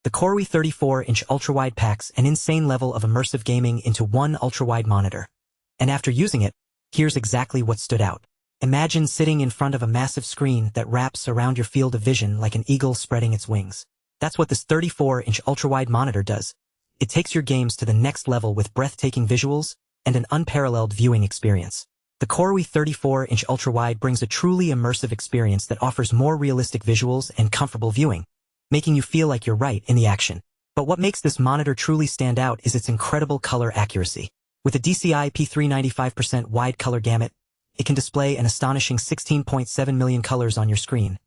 The Koorui 34-inch ultrawide packs an insane level of immersive gaming into one ultrawide monitor. And after using it, here's exactly what stood out. Imagine sitting in front of a massive screen that wraps around your field of vision like an eagle spreading its wings. That's what this 34-inch ultrawide monitor does. It takes your games to the next level with breathtaking visuals and an unparalleled viewing experience. The Koorui 34-inch ultrawide brings a truly immersive experience that offers more realistic visuals and comfortable viewing, making you feel like you're right in the action. But what makes this monitor truly stand out is its incredible color accuracy. With a DCI P395% wide color gamut, it can display an astonishing 16.7 million colors on your screen.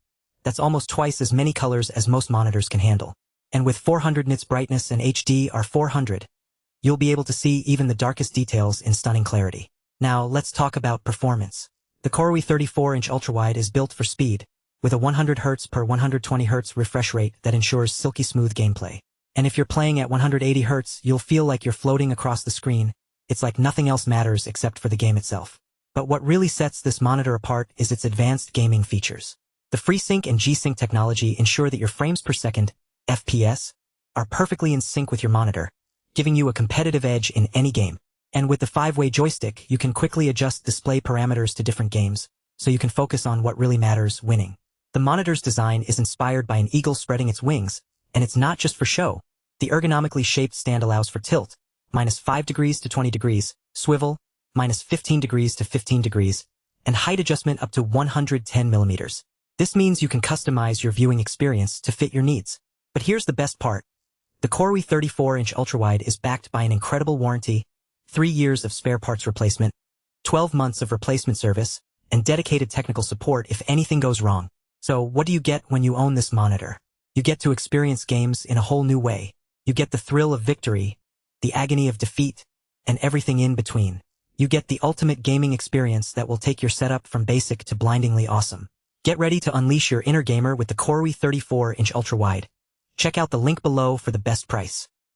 That's almost twice as many colors as most monitors can handle. And with 400 nits brightness and HDR 400, you'll be able to see even the darkest details in stunning clarity. Now, let's talk about performance. The Koorui 34-inch ultrawide is built for speed, with a 100 Hz per 120 Hz refresh rate that ensures silky smooth gameplay. And if you're playing at 180 Hz, you'll feel like you're floating across the screen. It's like nothing else matters except for the game itself. But what really sets this monitor apart is its advanced gaming features. The FreeSync and G-Sync technology ensure that your frames per second, FPS, are perfectly in sync with your monitor, giving you a competitive edge in any game. And with the 5-way joystick, you can quickly adjust display parameters to different games, so you can focus on what really matters, winning. The monitor's design is inspired by an eagle spreading its wings, and it's not just for show. The ergonomically shaped stand allows for tilt, -5 degrees to 20 degrees, swivel, -15 degrees to 15 degrees, and height adjustment up to 110 millimeters. This means you can customize your viewing experience to fit your needs. But here's the best part. The Koorui 34-inch ultrawide is backed by an incredible warranty, 3 years of spare parts replacement, 12 months of replacement service, and dedicated technical support if anything goes wrong. So what do you get when you own this monitor? You get to experience games in a whole new way. You get the thrill of victory, the agony of defeat, and everything in between. You get the ultimate gaming experience that will take your setup from basic to blindingly awesome. Get ready to unleash your inner gamer with the Koorui 34-inch ultrawide. Check out the link below for the best price.